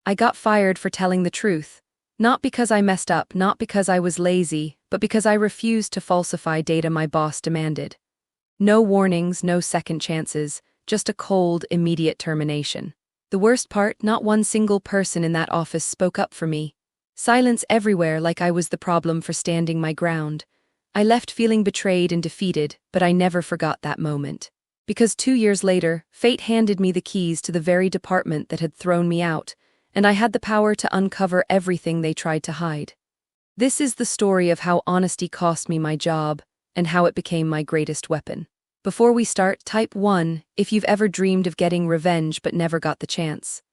I got fired for telling the truth. Not because I messed up, not because I was lazy, but because I refused to falsify data my boss demanded. No warnings, no second chances, just a cold, immediate termination. The worst part, not one single person in that office spoke up for me. Silence everywhere, like I was the problem for standing my ground. I left feeling betrayed and defeated, but I never forgot that moment. Because 2 years later, fate handed me the keys to the very department that had thrown me out, and I had the power to uncover everything they tried to hide. This is the story of how honesty cost me my job, and how it became my greatest weapon. Before we start, type 1 if you've ever dreamed of getting revenge but never got the chance.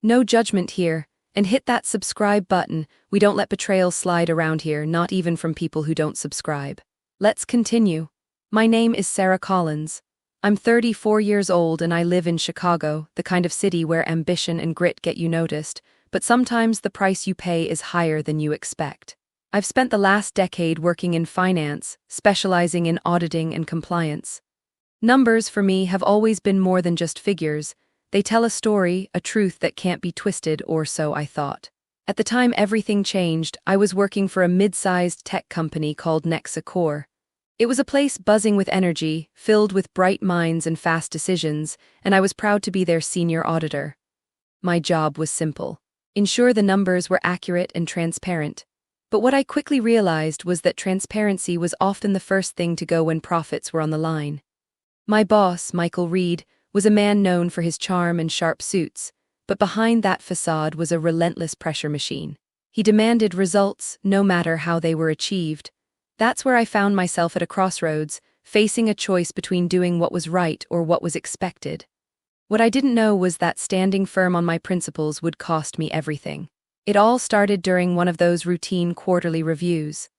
No judgment here, and hit that subscribe button. We don't let betrayal slide around here, not even from people who don't subscribe. Let's continue. My name is Sarah Collins. I'm 34 years old and I live in Chicago, the kind of city where ambition and grit get you noticed, but sometimes the price you pay is higher than you expect. I've spent the last decade working in finance, specializing in auditing and compliance. Numbers, for me, have always been more than just figures. They tell a story, a truth that can't be twisted, or so I thought. At the time everything changed, I was working for a mid-sized tech company called Nexacore. It was a place buzzing with energy, filled with bright minds and fast decisions, and I was proud to be their senior auditor. My job was simple. Ensure the numbers were accurate and transparent. But what I quickly realized was that transparency was often the first thing to go when profits were on the line. My boss, Michael Reed, was a man known for his charm and sharp suits, but behind that facade was a relentless pressure machine. He demanded results, no matter how they were achieved. That's where I found myself at a crossroads, facing a choice between doing what was right or what was expected. What I didn't know was that standing firm on my principles would cost me everything. It all started during one of those routine quarterly reviews.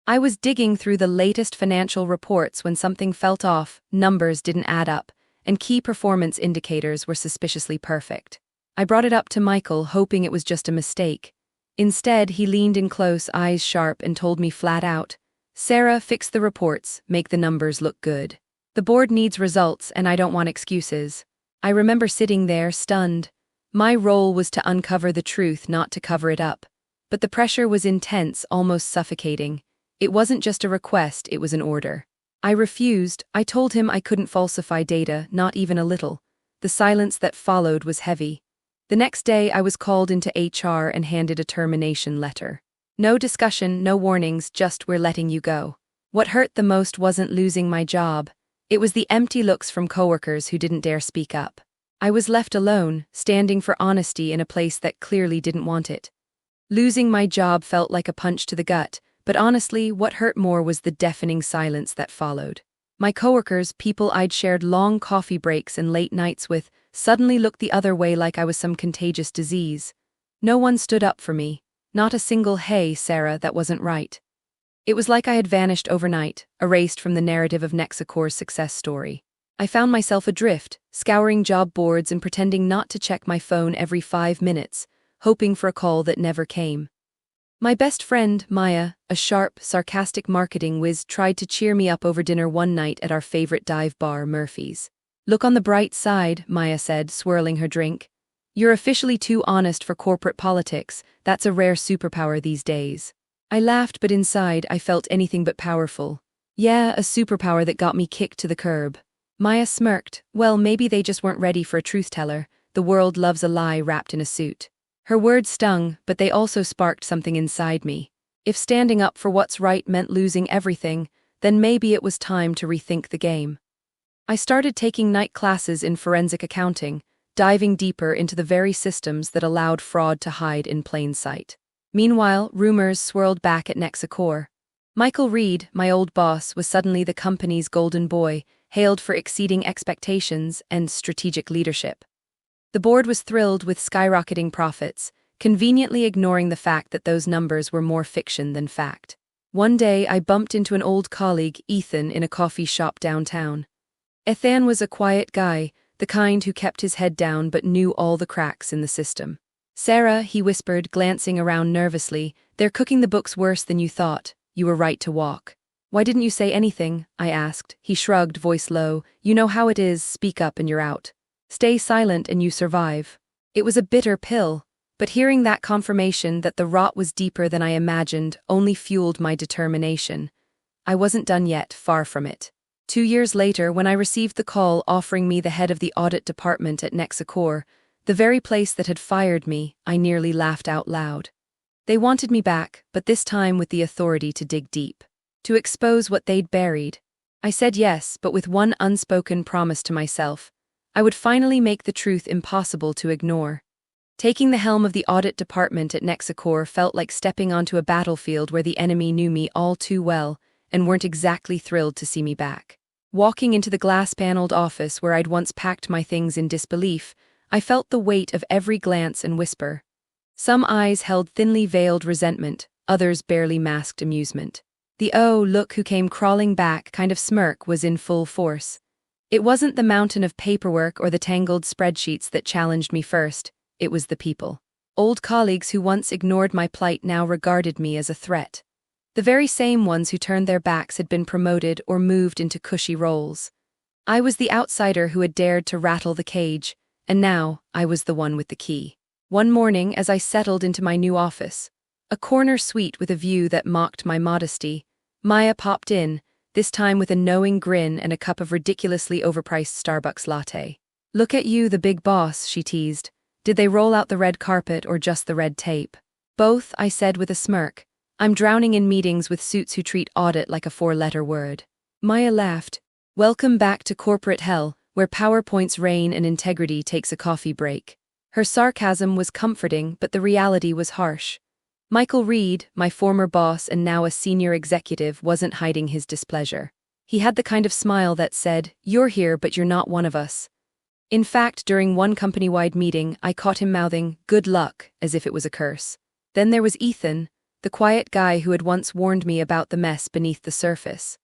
I was digging through the latest financial reports when something felt off, numbers didn't add up, and key performance indicators were suspiciously perfect. I brought it up to Michael, hoping it was just a mistake. Instead, he leaned in close, eyes sharp, and told me flat out, "Sarah, fix the reports, make the numbers look good. The board needs results, and I don't want excuses." I remember sitting there, stunned. My role was to uncover the truth, not to cover it up. But the pressure was intense, almost suffocating. It wasn't just a request, it was an order. I refused. I told him I couldn't falsify data, not even a little. The silence that followed was heavy. The next day, I was called into HR and handed a termination letter. No discussion, no warnings, just "we're letting you go." What hurt the most wasn't losing my job. It was the empty looks from coworkers who didn't dare speak up. I was left alone, standing for honesty in a place that clearly didn't want it. Losing my job felt like a punch to the gut, but honestly, what hurt more was the deafening silence that followed. My coworkers, people I'd shared long coffee breaks and late nights with, suddenly looked the other way like I was some contagious disease. No one stood up for me. Not a single "Hey, Sarah, that wasn't right." It was like I had vanished overnight, erased from the narrative of Nexacore's success story. I found myself adrift, scouring job boards and pretending not to check my phone every 5 minutes, hoping for a call that never came. My best friend, Maya, a sharp, sarcastic marketing whiz, tried to cheer me up over dinner one night at our favorite dive bar, Murphy's. "Look on the bright side," Maya said, swirling her drink. "You're officially too honest for corporate politics. That's a rare superpower these days." I laughed, but inside I felt anything but powerful. Yeah, a superpower that got me kicked to the curb. Maya smirked. Well, maybe they just weren't ready for a truth-teller. The world loves a lie wrapped in a suit. Her words stung, but they also sparked something inside me. If standing up for what's right meant losing everything, then maybe it was time to rethink the game. I started taking night classes in forensic accounting, diving deeper into the very systems that allowed fraud to hide in plain sight. Meanwhile, rumors swirled back at Nexacore. Michael Reed, my old boss, was suddenly the company's golden boy, hailed for exceeding expectations and strategic leadership. The board was thrilled with skyrocketing profits, conveniently ignoring the fact that those numbers were more fiction than fact. One day, I bumped into an old colleague, Ethan, in a coffee shop downtown. Ethan was a quiet guy, the kind who kept his head down but knew all the cracks in the system. "Sarah," he whispered, glancing around nervously, "they're cooking the books worse than you thought. You were right to walk." "Why didn't you say anything?" I asked. He shrugged, voice low. "You know how it is, speak up and you're out. Stay silent and you survive." It was a bitter pill. But hearing that confirmation that the rot was deeper than I imagined only fueled my determination. I wasn't done yet, far from it. 2 years later, when I received the call offering me the head of the audit department at Nexicor, the very place that had fired me, I nearly laughed out loud. They wanted me back, but this time with the authority to dig deep, to expose what they'd buried. I said yes, but with one unspoken promise to myself. I would finally make the truth impossible to ignore. Taking the helm of the audit department at Nexicor felt like stepping onto a battlefield where the enemy knew me all too well and weren't exactly thrilled to see me back. Walking into the glass-paneled office where I'd once packed my things in disbelief, I felt the weight of every glance and whisper. Some eyes held thinly veiled resentment, others barely masked amusement. The "oh, look who came crawling back" kind of smirk was in full force. It wasn't the mountain of paperwork or the tangled spreadsheets that challenged me first, it was the people. Old colleagues who once ignored my plight now regarded me as a threat. The very same ones who turned their backs had been promoted or moved into cushy roles. I was the outsider who had dared to rattle the cage, and now I was the one with the key. One morning, as I settled into my new office, a corner suite with a view that mocked my modesty, Maya popped in, this time with a knowing grin and a cup of ridiculously overpriced Starbucks latte. "Look at you, the big boss," she teased. "Did they roll out the red carpet or just the red tape?" "Both," I said with a smirk. "I'm drowning in meetings with suits who treat audit like a four-letter word." Maya laughed. "Welcome back to corporate hell, where PowerPoints reign and integrity takes a coffee break." Her sarcasm was comforting, but the reality was harsh. Michael Reed, my former boss and now a senior executive, wasn't hiding his displeasure. He had the kind of smile that said, "You're here, but you're not one of us." In fact, during one company-wide meeting, I caught him mouthing, "Good luck," as if it was a curse. Then there was Ethan, the quiet guy who had once warned me about the mess beneath the surface.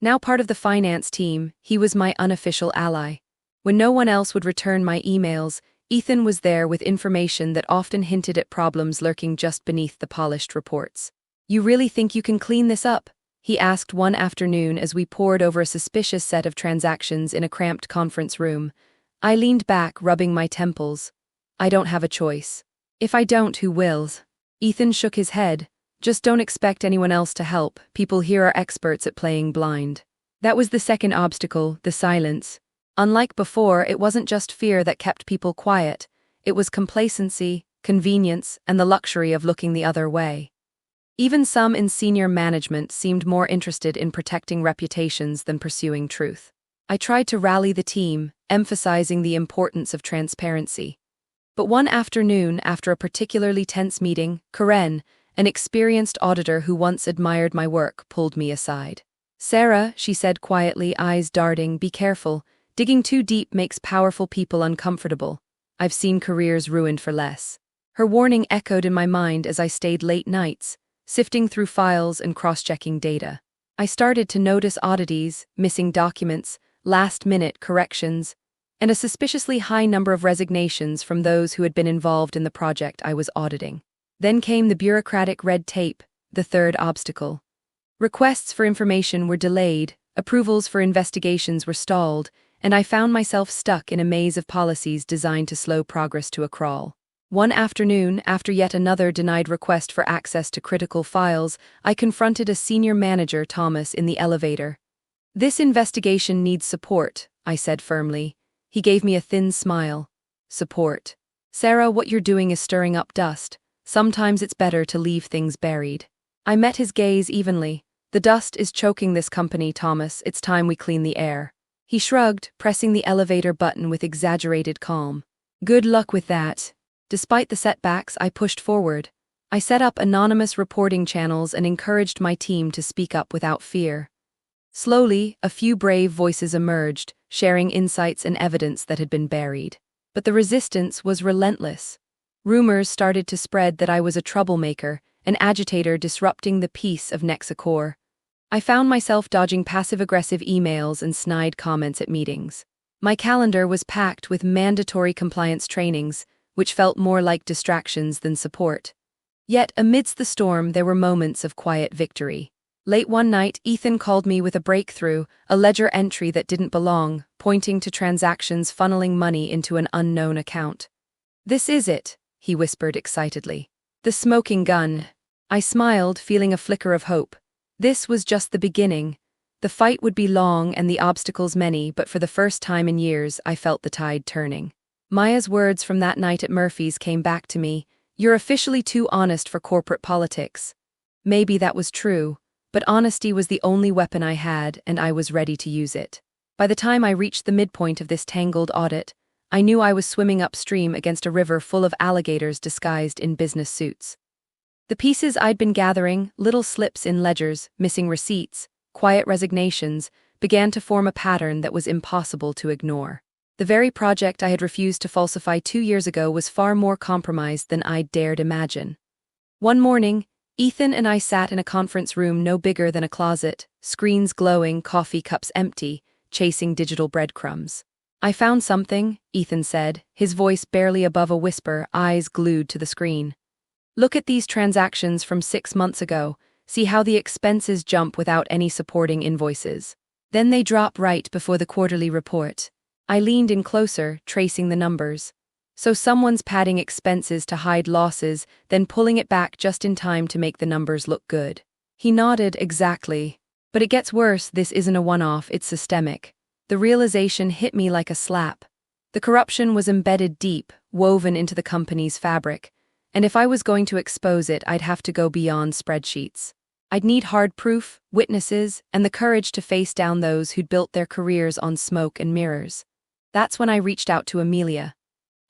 Now part of the finance team, he was my unofficial ally. When no one else would return my emails, Ethan was there with information that often hinted at problems lurking just beneath the polished reports. "You really think you can clean this up?" he asked one afternoon as we pored over a suspicious set of transactions in a cramped conference room. I leaned back, rubbing my temples. "I don't have a choice." "If I don't, who will?" Ethan shook his head. "Just don't expect anyone else to help. People here are experts at playing blind." That was the second obstacle, the silence. Unlike before, it wasn't just fear that kept people quiet. It was complacency, convenience, and the luxury of looking the other way. Even some in senior management seemed more interested in protecting reputations than pursuing truth. I tried to rally the team, emphasizing the importance of transparency. But one afternoon, after a particularly tense meeting, Karen, an experienced auditor who once admired my work, pulled me aside. "Sarah," she said quietly, eyes darting, "be careful. Digging too deep makes powerful people uncomfortable. I've seen careers ruined for less." Her warning echoed in my mind as I stayed late nights, sifting through files and cross-checking data. I started to notice oddities, missing documents, last-minute corrections, and a suspiciously high number of resignations from those who had been involved in the project I was auditing. Then came the bureaucratic red tape, the third obstacle. Requests for information were delayed, approvals for investigations were stalled, and I found myself stuck in a maze of policies designed to slow progress to a crawl. One afternoon, after yet another denied request for access to critical files, I confronted a senior manager, Thomas, in the elevator. "This investigation needs support," I said firmly. He gave me a thin smile. "Support? Sarah, what you're doing is stirring up dust. Sometimes it's better to leave things buried." I met his gaze evenly. "The dust is choking this company, Thomas. It's time we clean the air." He shrugged, pressing the elevator button with exaggerated calm. "Good luck with that." Despite the setbacks, I pushed forward. I set up anonymous reporting channels and encouraged my team to speak up without fear. Slowly, a few brave voices emerged, sharing insights and evidence that had been buried. But the resistance was relentless. Rumors started to spread that I was a troublemaker, an agitator disrupting the peace of Nexicor. I found myself dodging passive-aggressive emails and snide comments at meetings. My calendar was packed with mandatory compliance trainings, which felt more like distractions than support. Yet, amidst the storm, there were moments of quiet victory. Late one night, Ethan called me with a breakthrough, a ledger entry that didn't belong, pointing to transactions funneling money into an unknown account. "This is it," he whispered excitedly. The smoking gun. I smiled, feeling a flicker of hope. This was just the beginning. The fight would be long and the obstacles many, but for the first time in years, I felt the tide turning. Maya's words from that night at Murphy's came back to me. You're officially too honest for corporate politics. Maybe that was true, but honesty was the only weapon I had, and I was ready to use it. By the time I reached the midpoint of this tangled audit, I knew I was swimming upstream against a river full of alligators disguised in business suits. The pieces I'd been gathering, little slips in ledgers, missing receipts, quiet resignations, began to form a pattern that was impossible to ignore. The very project I had refused to falsify 2 years ago was far more compromised than I'd dared imagine. One morning, Ethan and I sat in a conference room no bigger than a closet, screens glowing, coffee cups empty, chasing digital breadcrumbs. I found something, Ethan said, his voice barely above a whisper, eyes glued to the screen. Look at these transactions from 6 months ago. See how the expenses jump without any supporting invoices. Then they drop right before the quarterly report. I leaned in closer, tracing the numbers. So someone's padding expenses to hide losses, then pulling it back just in time to make the numbers look good. He nodded. Exactly. But it gets worse. This isn't a one-off, it's systemic. The realization hit me like a slap. The corruption was embedded deep, woven into the company's fabric. And if I was going to expose it, I'd have to go beyond spreadsheets. I'd need hard proof, witnesses, and the courage to face down those who'd built their careers on smoke and mirrors. That's when I reached out to Amelia.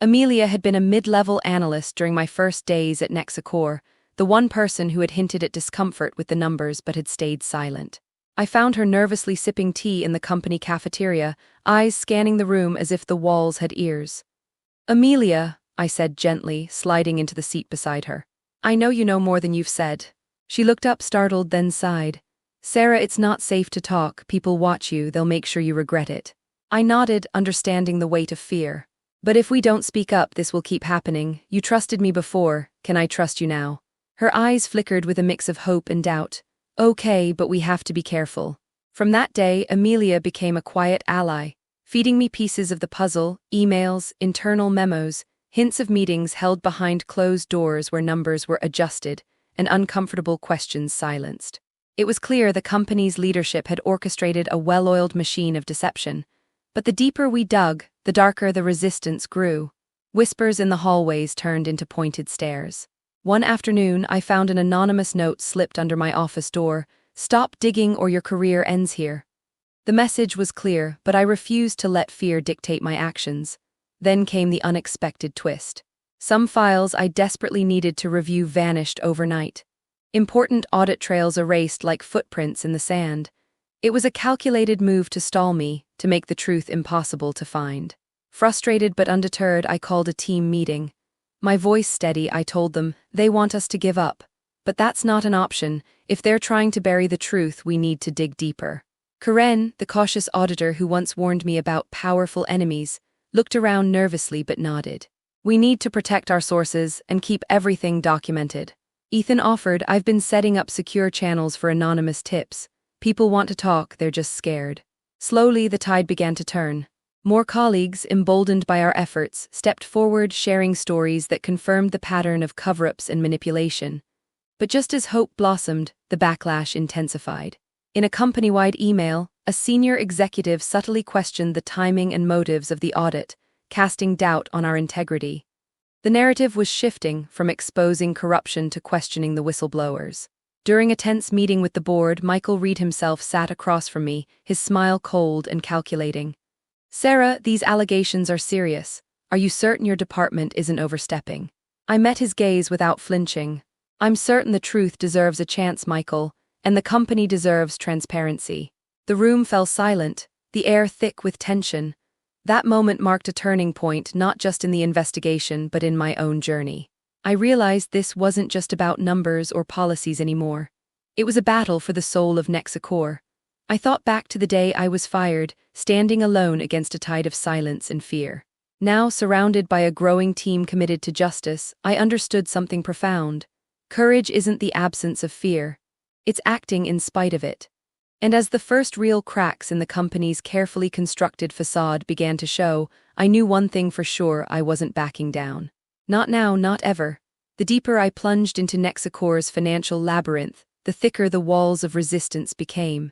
Amelia had been a mid-level analyst during my first days at Nexicor, the one person who had hinted at discomfort with the numbers but had stayed silent. I found her nervously sipping tea in the company cafeteria, eyes scanning the room as if the walls had ears. Amelia, I said gently, sliding into the seat beside her. I know you know more than you've said. She looked up startled, then sighed. Sarah, it's not safe to talk. People watch you, they'll make sure you regret it. I nodded, understanding the weight of fear. But if we don't speak up, this will keep happening. You trusted me before. Can I trust you now? Her eyes flickered with a mix of hope and doubt. Okay, but we have to be careful. From that day, Amelia became a quiet ally, feeding me pieces of the puzzle, emails, internal memos, hints of meetings held behind closed doors where numbers were adjusted and uncomfortable questions silenced. It was clear the company's leadership had orchestrated a well-oiled machine of deception. But the deeper we dug, the darker the resistance grew. Whispers in the hallways turned into pointed stares. One afternoon, I found an anonymous note slipped under my office door. Stop digging or your career ends here. The message was clear, but I refused to let fear dictate my actions. Then came the unexpected twist. Some files I desperately needed to review vanished overnight. Important audit trails erased like footprints in the sand. It was a calculated move to stall me, to make the truth impossible to find. Frustrated but undeterred, I called a team meeting. My voice steady, I told them, they want us to give up. But that's not an option. If they're trying to bury the truth, we need to dig deeper. Karen, the cautious auditor who once warned me about powerful enemies, looked around nervously but nodded. We need to protect our sources and keep everything documented. Ethan offered. I've been setting up secure channels for anonymous tips. People want to talk, they're just scared. Slowly, the tide began to turn. More colleagues, emboldened by our efforts, stepped forward, sharing stories that confirmed the pattern of cover-ups and manipulation. But just as hope blossomed, the backlash intensified. In a company-wide email, a senior executive subtly questioned the timing and motives of the audit, casting doubt on our integrity. The narrative was shifting from exposing corruption to questioning the whistleblowers. During a tense meeting with the board, Michael Reed himself sat across from me, his smile cold and calculating. Sarah, these allegations are serious. Are you certain your department isn't overstepping? I met his gaze without flinching. I'm certain the truth deserves a chance, Michael, and the company deserves transparency. The room fell silent, the air thick with tension. That moment marked a turning point, not just in the investigation, but in my own journey. I realized this wasn't just about numbers or policies anymore. It was a battle for the soul of Nexicor. I thought back to the day I was fired, standing alone against a tide of silence and fear. Now, surrounded by a growing team committed to justice, I understood something profound. Courage isn't the absence of fear. It's acting in spite of it. And as the first real cracks in the company's carefully constructed facade began to show, I knew one thing for sure: I wasn't backing down. Not now, not ever. The deeper I plunged into Nexacor's financial labyrinth, the thicker the walls of resistance became.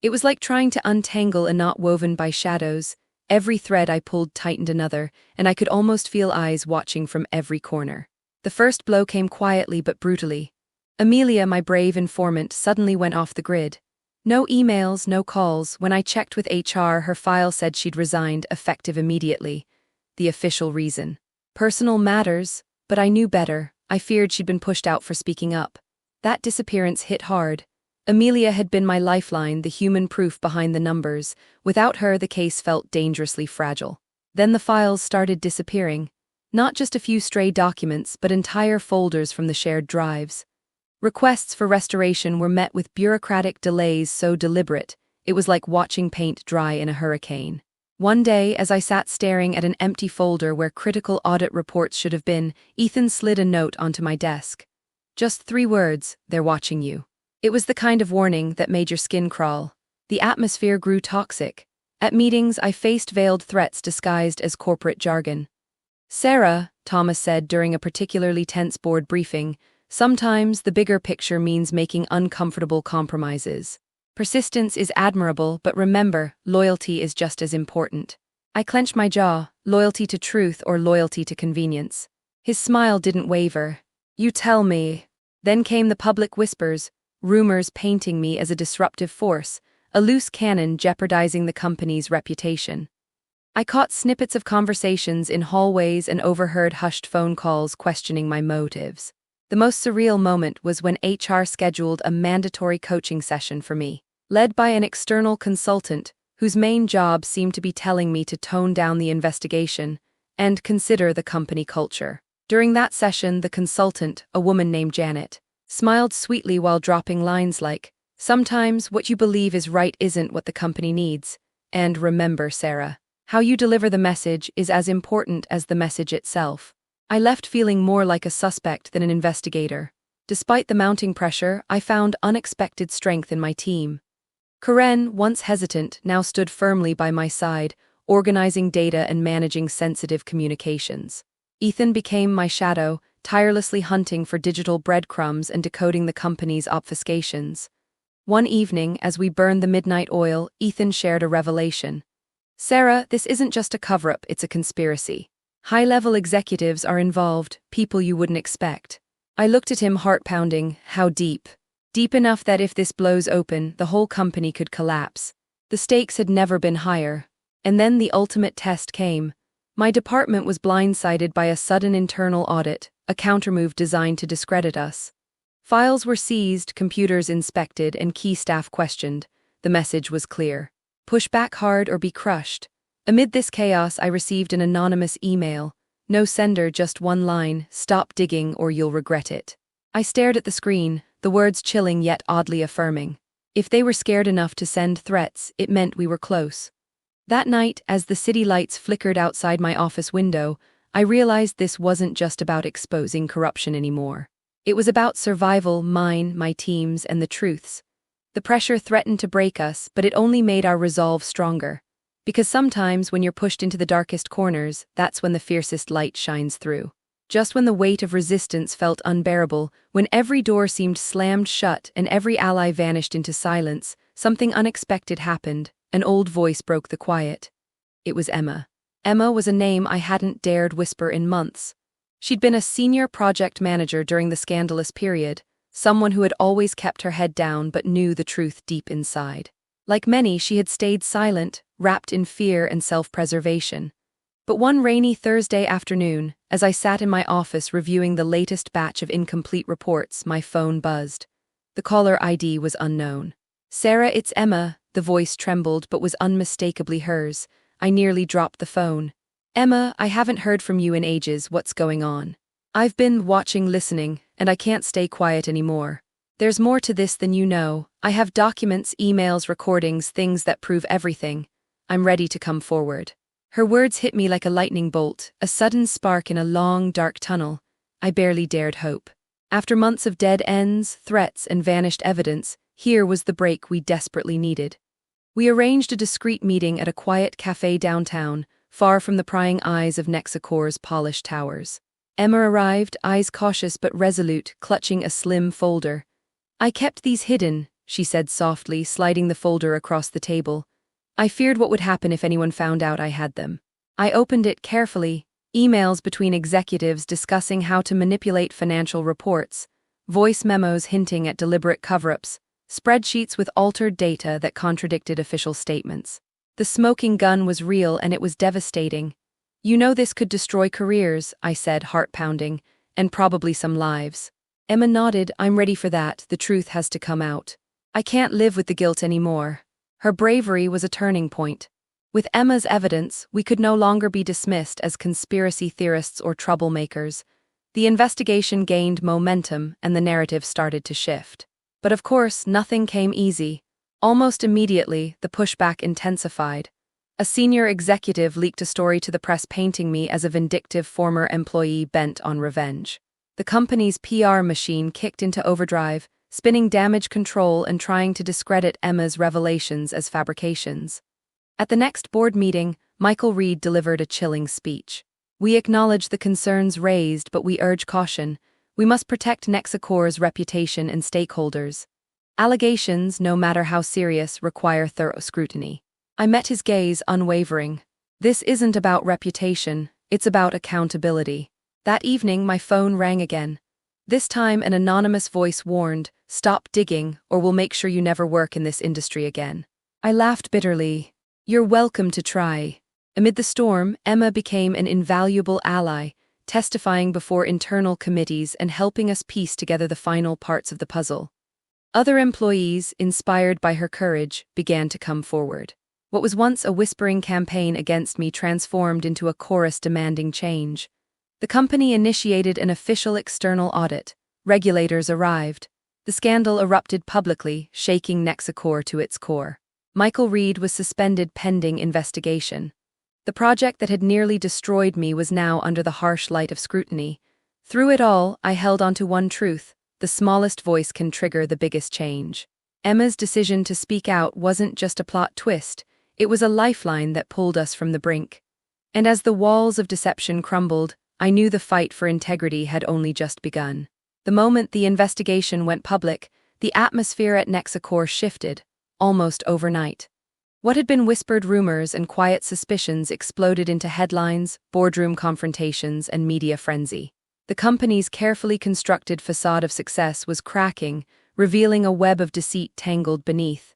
It was like trying to untangle a knot woven by shadows. Every thread I pulled tightened another, and I could almost feel eyes watching from every corner. The first blow came quietly but brutally. Amelia, my brave informant, suddenly went off the grid. No emails, no calls. When I checked with HR, her file said she'd resigned, effective immediately. The official reason. Personal matters, but I knew better. I feared she'd been pushed out for speaking up. That disappearance hit hard. Amelia had been my lifeline, the human proof behind the numbers. Without her, the case felt dangerously fragile. Then the files started disappearing. Not just a few stray documents, but entire folders from the shared drives. Requests for restoration were met with bureaucratic delays so deliberate, it was like watching paint dry in a hurricane. One day, as I sat staring at an empty folder where critical audit reports should have been, Ethan slid a note onto my desk. Just 3 words, "They're watching you." It was the kind of warning that made your skin crawl. The atmosphere grew toxic. At meetings, I faced veiled threats disguised as corporate jargon. "Sarah," Thomas said during a particularly tense board briefing, "sometimes the bigger picture means making uncomfortable compromises. Persistence is admirable, but remember, loyalty is just as important." I clenched my jaw, loyalty to truth or loyalty to convenience. His smile didn't waver. "You tell me." Then came the public whispers, rumors painting me as a disruptive force, a loose cannon jeopardizing the company's reputation. I caught snippets of conversations in hallways and overheard hushed phone calls questioning my motives. The most surreal moment was when HR scheduled a mandatory coaching session for me, led by an external consultant whose main job seemed to be telling me to tone down the investigation and consider the company culture. During that session, the consultant, a woman named Janet, smiled sweetly while dropping lines like, "Sometimes what you believe is right isn't what the company needs. And remember, Sarah, how you deliver the message is as important as the message itself." I left feeling more like a suspect than an investigator. Despite the mounting pressure, I found unexpected strength in my team. Karen, once hesitant, now stood firmly by my side, organizing data and managing sensitive communications. Ethan became my shadow, tirelessly hunting for digital breadcrumbs and decoding the company's obfuscations. One evening, as we burned the midnight oil, Ethan shared a revelation. "Sarah, this isn't just a cover-up, it's a conspiracy. High-level executives are involved, people you wouldn't expect." I looked at him, heart-pounding. How deep? Deep enough that if this blows open, the whole company could collapse. The stakes had never been higher. And then the ultimate test came. My department was blindsided by a sudden internal audit, a countermove designed to discredit us. Files were seized, computers inspected, and key staff questioned. The message was clear. Push back hard or be crushed. Amid this chaos, I received an anonymous email. No sender, just one line, "Stop digging or you'll regret it." I stared at the screen, the words chilling yet oddly affirming. If they were scared enough to send threats, it meant we were close. That night, as the city lights flickered outside my office window, I realized this wasn't just about exposing corruption anymore. It was about survival, mine, my team's, and the truth's. The pressure threatened to break us, but it only made our resolve stronger. Because sometimes, when you're pushed into the darkest corners, that's when the fiercest light shines through. Just when the weight of resistance felt unbearable, when every door seemed slammed shut and every ally vanished into silence, something unexpected happened. An old voice broke the quiet. It was Emma. Emma was a name I hadn't dared whisper in months. She'd been a senior project manager during the scandalous period, someone who had always kept her head down but knew the truth deep inside. Like many, she had stayed silent, wrapped in fear and self-preservation. But one rainy Thursday afternoon, as I sat in my office reviewing the latest batch of incomplete reports, my phone buzzed. The caller ID was unknown. "Sarah, it's Emma." The voice trembled but was unmistakably hers. I nearly dropped the phone. "Emma, I haven't heard from you in ages. What's going on?" "I've been watching, listening, and I can't stay quiet anymore. There's more to this than you know. I have documents, emails, recordings, things that prove everything. I'm ready to come forward." Her words hit me like a lightning bolt, a sudden spark in a long, dark tunnel. I barely dared hope. After months of dead ends, threats, and vanished evidence, here was the break we desperately needed. We arranged a discreet meeting at a quiet cafe downtown, far from the prying eyes of Nexacor's polished towers. Emma arrived, eyes cautious but resolute, clutching a slim folder. "I kept these hidden," she said softly, sliding the folder across the table. "I feared what would happen if anyone found out I had them." I opened it carefully, emails between executives discussing how to manipulate financial reports, voice memos hinting at deliberate cover-ups, spreadsheets with altered data that contradicted official statements. The smoking gun was real and it was devastating. "You know this could destroy careers," I said, heart pounding, "and probably some lives." Emma nodded. "I'm ready for that. The truth has to come out. I can't live with the guilt anymore." Her bravery was a turning point. With Emma's evidence, we could no longer be dismissed as conspiracy theorists or troublemakers. The investigation gained momentum and the narrative started to shift. But of course, nothing came easy. Almost immediately, the pushback intensified. A senior executive leaked a story to the press painting me as a vindictive former employee bent on revenge. The company's PR machine kicked into overdrive, spinning damage control and trying to discredit Emma's revelations as fabrications. At the next board meeting, Michael Reed delivered a chilling speech. "We acknowledge the concerns raised, but we urge caution. We must protect Nexicor's reputation and stakeholders. Allegations, no matter how serious, require thorough scrutiny." I met his gaze unwavering. "This isn't about reputation, it's about accountability." That evening, my phone rang again. This time, an anonymous voice warned, "Stop digging, or we'll make sure you never work in this industry again." I laughed bitterly. "You're welcome to try." Amid the storm, Emma became an invaluable ally, testifying before internal committees and helping us piece together the final parts of the puzzle. Other employees, inspired by her courage, began to come forward. What was once a whispering campaign against me transformed into a chorus demanding change. The company initiated an official external audit. Regulators arrived. The scandal erupted publicly, shaking Nexicor to its core. Michael Reed was suspended pending investigation. The project that had nearly destroyed me was now under the harsh light of scrutiny. Through it all, I held onto one truth: the smallest voice can trigger the biggest change. Emma's decision to speak out wasn't just a plot twist, it was a lifeline that pulled us from the brink. And as the walls of deception crumbled, I knew the fight for integrity had only just begun. The moment the investigation went public, the atmosphere at Nexicor shifted, almost overnight. What had been whispered rumors and quiet suspicions exploded into headlines, boardroom confrontations, and media frenzy. The company's carefully constructed facade of success was cracking, revealing a web of deceit tangled beneath.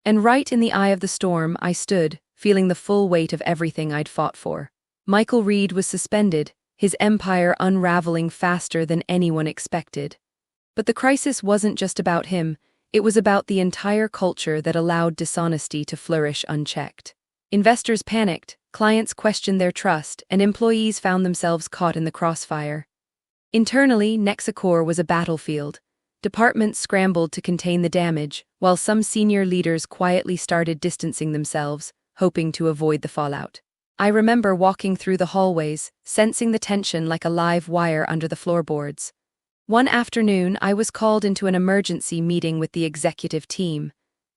And right in the eye of the storm, I stood, feeling the full weight of everything I'd fought for. Michael Reed was suspended, his empire unraveling faster than anyone expected. But the crisis wasn't just about him. It was about the entire culture that allowed dishonesty to flourish unchecked. Investors panicked, clients questioned their trust, and employees found themselves caught in the crossfire. Internally, Nexicor was a battlefield. Departments scrambled to contain the damage, while some senior leaders quietly started distancing themselves, hoping to avoid the fallout. I remember walking through the hallways, sensing the tension like a live wire under the floorboards. One afternoon, I was called into an emergency meeting with the executive team.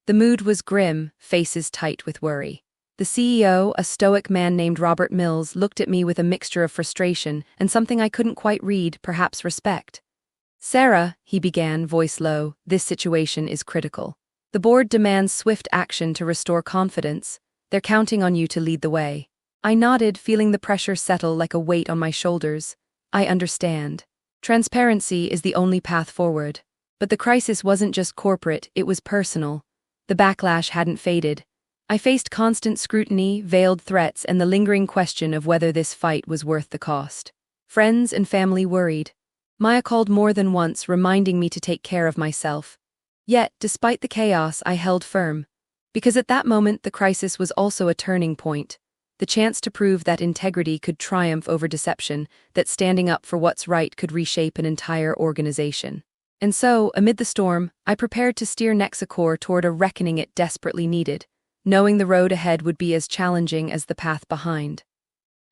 The mood was grim, faces tight with worry. The CEO, a stoic man named Robert Mills, looked at me with a mixture of frustration and something I couldn't quite read, perhaps respect. "Sarah," he began, voice low, "this situation is critical. The board demands swift action to restore confidence. They're counting on you to lead the way." I nodded, feeling the pressure settle like a weight on my shoulders. "I understand. Transparency is the only path forward." But the crisis wasn't just corporate, it was personal. The backlash hadn't faded. I faced constant scrutiny, veiled threats, and the lingering question of whether this fight was worth the cost. Friends and family worried. Maya called more than once, reminding me to take care of myself. Yet, despite the chaos, I held firm. Because at that moment, the crisis was also a turning point. The chance to prove that integrity could triumph over deception, that standing up for what's right could reshape an entire organization. And so, amid the storm, I prepared to steer Nexicor toward a reckoning it desperately needed, knowing the road ahead would be as challenging as the path behind.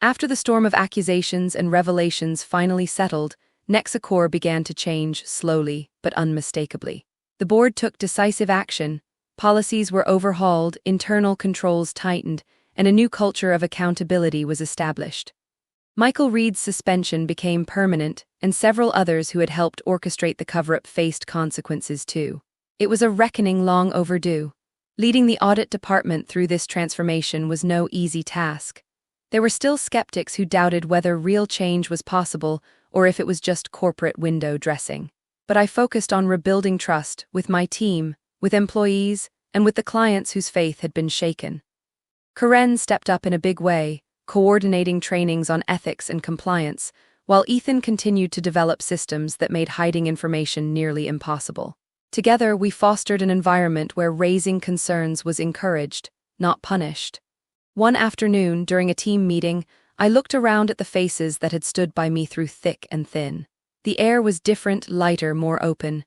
After the storm of accusations and revelations finally settled, Nexicor began to change slowly but unmistakably. The board took decisive action, policies were overhauled, internal controls tightened, and a new culture of accountability was established. Michael Reed's suspension became permanent, and several others who had helped orchestrate the cover-up faced consequences too. It was a reckoning long overdue. Leading the audit department through this transformation was no easy task. There were still skeptics who doubted whether real change was possible or if it was just corporate window dressing. But I focused on rebuilding trust with my team, with employees, and with the clients whose faith had been shaken. Karen stepped up in a big way, coordinating trainings on ethics and compliance, while Ethan continued to develop systems that made hiding information nearly impossible. Together, we fostered an environment where raising concerns was encouraged, not punished. One afternoon, during a team meeting, I looked around at the faces that had stood by me through thick and thin. The air was different, lighter, more open.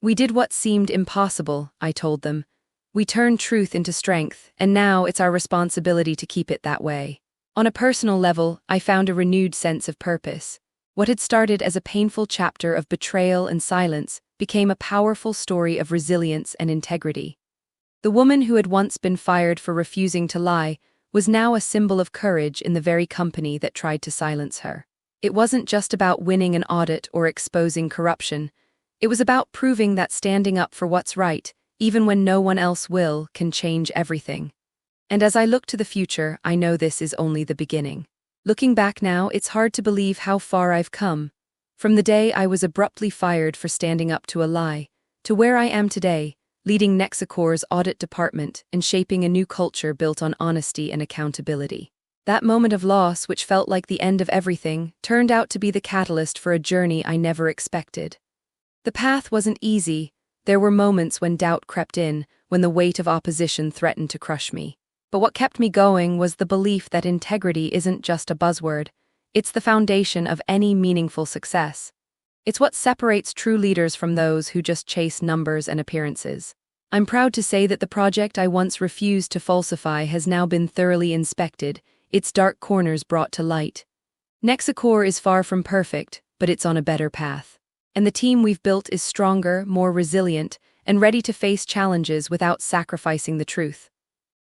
We did what seemed impossible, I told them. We turned truth into strength, and now it's our responsibility to keep it that way. On a personal level, I found a renewed sense of purpose. What had started as a painful chapter of betrayal and silence became a powerful story of resilience and integrity. The woman who had once been fired for refusing to lie was now a symbol of courage in the very company that tried to silence her. It wasn't just about winning an audit or exposing corruption. It was about proving that standing up for what's right, even when no one else will, can change everything. And as I look to the future, I know this is only the beginning. Looking back now, it's hard to believe how far I've come. From the day I was abruptly fired for standing up to a lie, to where I am today, leading Nexicor's audit department and shaping a new culture built on honesty and accountability. That moment of loss, which felt like the end of everything, turned out to be the catalyst for a journey I never expected. The path wasn't easy. There were moments when doubt crept in, when the weight of opposition threatened to crush me. But what kept me going was the belief that integrity isn't just a buzzword. It's the foundation of any meaningful success. It's what separates true leaders from those who just chase numbers and appearances. I'm proud to say that the project I once refused to falsify has now been thoroughly inspected, its dark corners brought to light. Nexicor is far from perfect, but it's on a better path. And the team we've built is stronger, more resilient, and ready to face challenges without sacrificing the truth.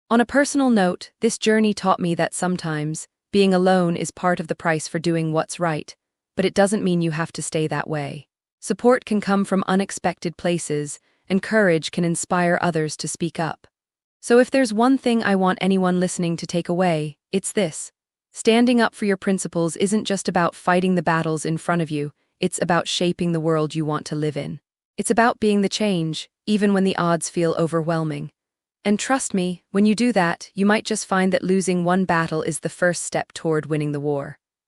On a personal note, this journey taught me that sometimes, being alone is part of the price for doing what's right, but it doesn't mean you have to stay that way. Support can come from unexpected places, and courage can inspire others to speak up. So if there's one thing I want anyone listening to take away, it's this. Standing up for your principles isn't just about fighting the battles in front of you, it's about shaping the world you want to live in. It's about being the change, even when the odds feel overwhelming. And trust me, when you do that, you might just find that losing one battle is the first step toward winning the war.